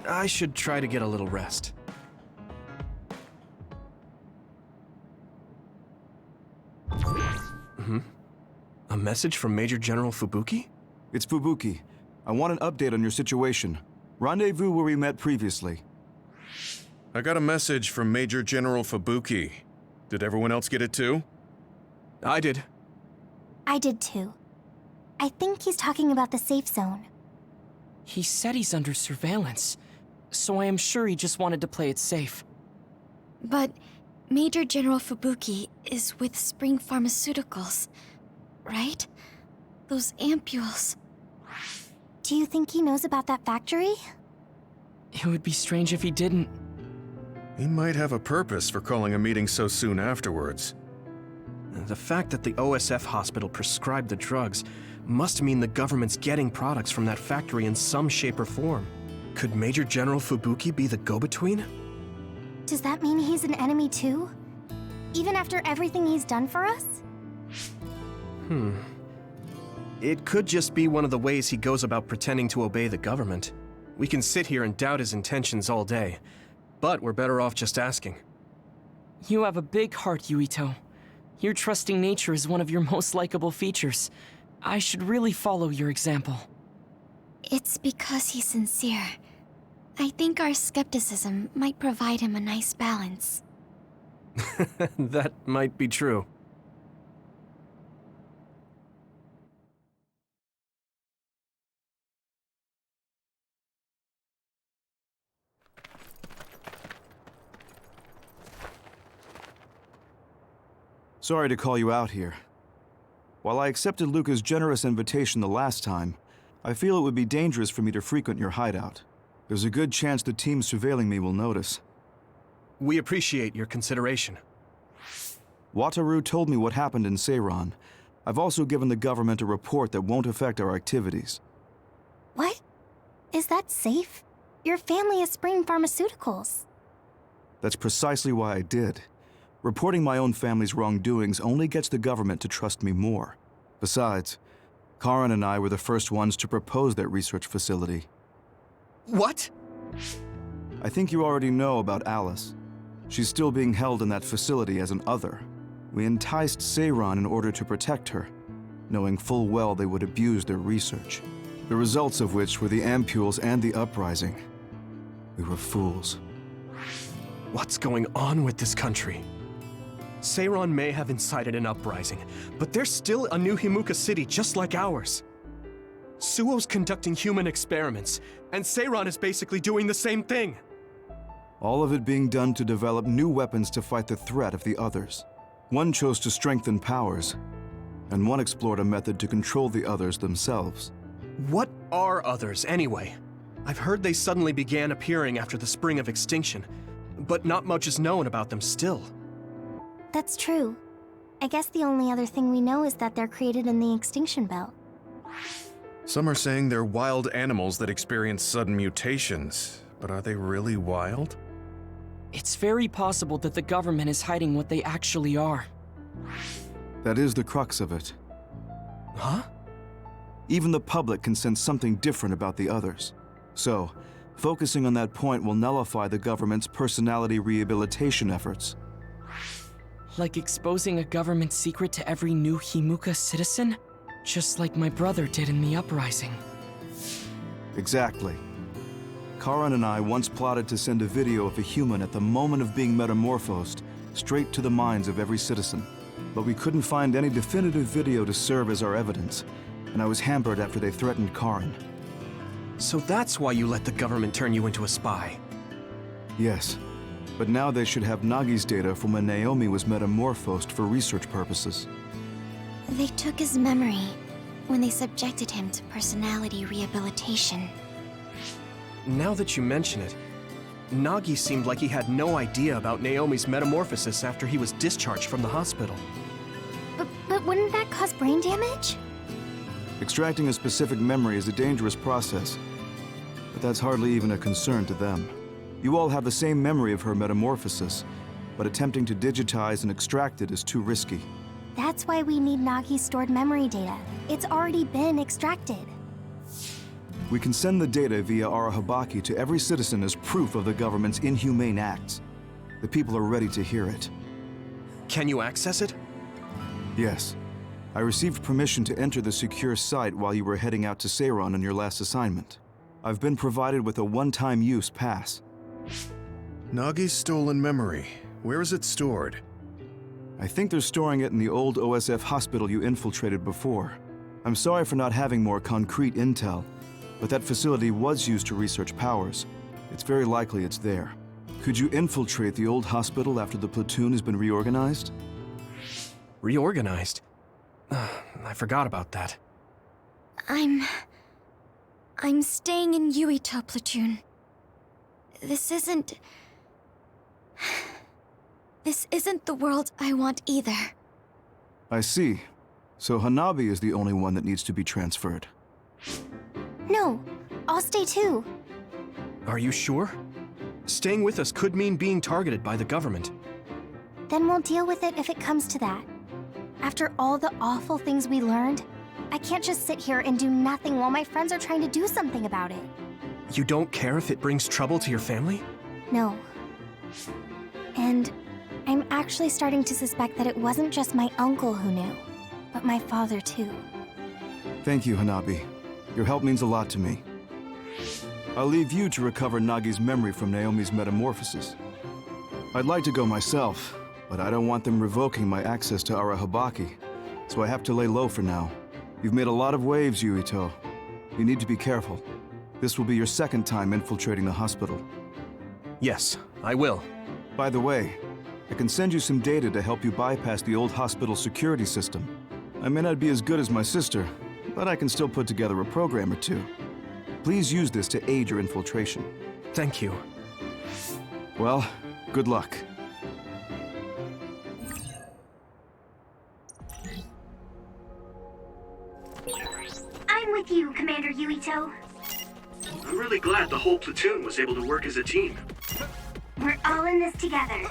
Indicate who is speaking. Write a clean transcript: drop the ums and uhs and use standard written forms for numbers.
Speaker 1: I should try to get a little rest. A message from Major General Fubuki?
Speaker 2: It's Fubuki. I want an update on your situation. Rendezvous where we met previously.
Speaker 3: I got a message from Major General Fubuki. Did everyone else get it too?
Speaker 1: I did.
Speaker 4: I did too. I think he's talking about the safe zone.
Speaker 5: He said he's under surveillance, so I am sure he just wanted to play it safe.
Speaker 6: But Major General Fubuki is with Spring Pharmaceuticals, right? Those ampules.
Speaker 4: Do you think he knows about that factory?
Speaker 5: It would be strange if he didn't.
Speaker 3: He might have a purpose for calling a meeting so soon afterwards.
Speaker 1: The fact that the OSF hospital prescribed the drugs must mean the government's getting products from that factory in some shape or form. Could Major General Fubuki be the go-between?
Speaker 4: Does that mean he's an enemy too? Even after everything he's done for us?
Speaker 1: It could just be one of the ways he goes about pretending to obey the government. We can sit here and doubt his intentions all day, but we're better off just asking.
Speaker 5: You have a big heart, Yuito. Your trusting nature is one of your most likable features. I should really follow your example.
Speaker 6: It's because he's sincere. I think our skepticism might provide him a nice balance.
Speaker 1: That might be true.
Speaker 2: Sorry to call you out here. While I accepted Luca's generous invitation the last time, I feel it would be dangerous for me to frequent your hideout. There's a good chance the team surveilling me will notice.
Speaker 1: We appreciate your consideration.
Speaker 2: Wataru told me what happened in Seiran. I've also given the government a report that won't affect our activities.
Speaker 4: What? Is that safe? Your family is Spring Pharmaceuticals.
Speaker 2: That's precisely why I did. Reporting my own family's wrongdoings only gets the government to trust me more. Besides, Karin and I were the first ones to propose that research facility.
Speaker 1: What?
Speaker 2: I think you already know about Alice. She's still being held in that facility as an other. We enticed Seiran in order to protect her, knowing full well they would abuse their research. The results of which were the ampules and the uprising. We were fools.
Speaker 1: What's going on with this country? Seiran may have incited an uprising, but there's still a new Himuka city just like ours. Suo's conducting human experiments, and Seiran is basically doing the same thing.
Speaker 2: All of it being done to develop new weapons to fight the threat of the others. One chose to strengthen powers, and one explored a method to control the others themselves.
Speaker 1: What are others, anyway? I've heard they suddenly began appearing after the Spring of Extinction, but not much is known about them still.
Speaker 4: That's true. I guess the only other thing we know is that they're created in the Extinction Belt.
Speaker 3: Some are saying they're wild animals that experience sudden mutations, but are they really wild?
Speaker 5: It's very possible that the government is hiding what they actually are.
Speaker 2: That is the crux of it.
Speaker 1: Huh?
Speaker 2: Even the public can sense something different about the others. So, focusing on that point will nullify the government's personality rehabilitation efforts.
Speaker 5: Like exposing a government secret to every new Himuka citizen? Just like my brother did in the uprising.
Speaker 2: Exactly. Karin and I once plotted to send a video of a human at the moment of being metamorphosed straight to the minds of every citizen. But we couldn't find any definitive video to serve as our evidence, and I was hampered after they threatened Karin.
Speaker 1: So that's why you let the government turn you into a spy?
Speaker 2: Yes, but now they should have Nagi's data from when Naomi was metamorphosed for research purposes.
Speaker 6: They took his memory when they subjected him to personality rehabilitation.
Speaker 1: Now that you mention it, Nagi seemed like he had no idea about Naomi's metamorphosis after he was discharged from the hospital.
Speaker 4: But wouldn't that cause brain damage?
Speaker 2: Extracting a specific memory is a dangerous process, but that's hardly even a concern to them. You all have the same memory of her metamorphosis, but attempting to digitize and extract it is too risky.
Speaker 4: That's why we need Nagi's stored memory data. It's already been extracted.
Speaker 2: We can send the data via Arahabaki to every citizen as proof of the government's inhumane acts. The people are ready to hear it.
Speaker 1: Can you access it?
Speaker 2: Yes. I received permission to enter the secure site while you were heading out to Seiron on your last assignment. I've been provided with a one-time use pass.
Speaker 3: Nagi's stolen memory. Where is it stored?
Speaker 2: I think they're storing it in the old OSF hospital you infiltrated before. I'm sorry for not having more concrete intel, but that facility was used to research powers. It's very likely it's there. Could you infiltrate the old hospital after the platoon has been reorganized?
Speaker 1: Reorganized? I forgot about that.
Speaker 6: I'm staying in Yuito platoon. This isn't the world I want either.
Speaker 2: I see. So Hanabi is the only one that needs to be transferred.
Speaker 4: No, I'll stay too.
Speaker 1: Are you sure? Staying with us could mean being targeted by the government.
Speaker 4: Then we'll deal with it if it comes to that. After all the awful things we learned, I can't just sit here and do nothing while my friends are trying to do something about it.
Speaker 1: You don't care if it brings trouble to your family?
Speaker 4: No. And I'm actually starting to suspect that it wasn't just my uncle who knew, but my father too.
Speaker 2: Thank you, Hanabi. Your help means a lot to me. I'll leave you to recover Nagi's memory from Naomi's metamorphosis. I'd like to go myself, but I don't want them revoking my access to Arahabaki, so I have to lay low for now. You've made a lot of waves, Yuito. You need to be careful. This will be your second time infiltrating the hospital.
Speaker 1: Yes, I will.
Speaker 2: By the way, I can send you some data to help you bypass the old hospital security system. I may not be as good as my sister, but I can still put together a program or two. Please use this to aid your infiltration.
Speaker 1: Thank you.
Speaker 2: Well, good luck.
Speaker 7: I'm with you, Commander Yuito.
Speaker 1: I'm really glad the whole platoon was able to work as a team.
Speaker 7: We're all in this together.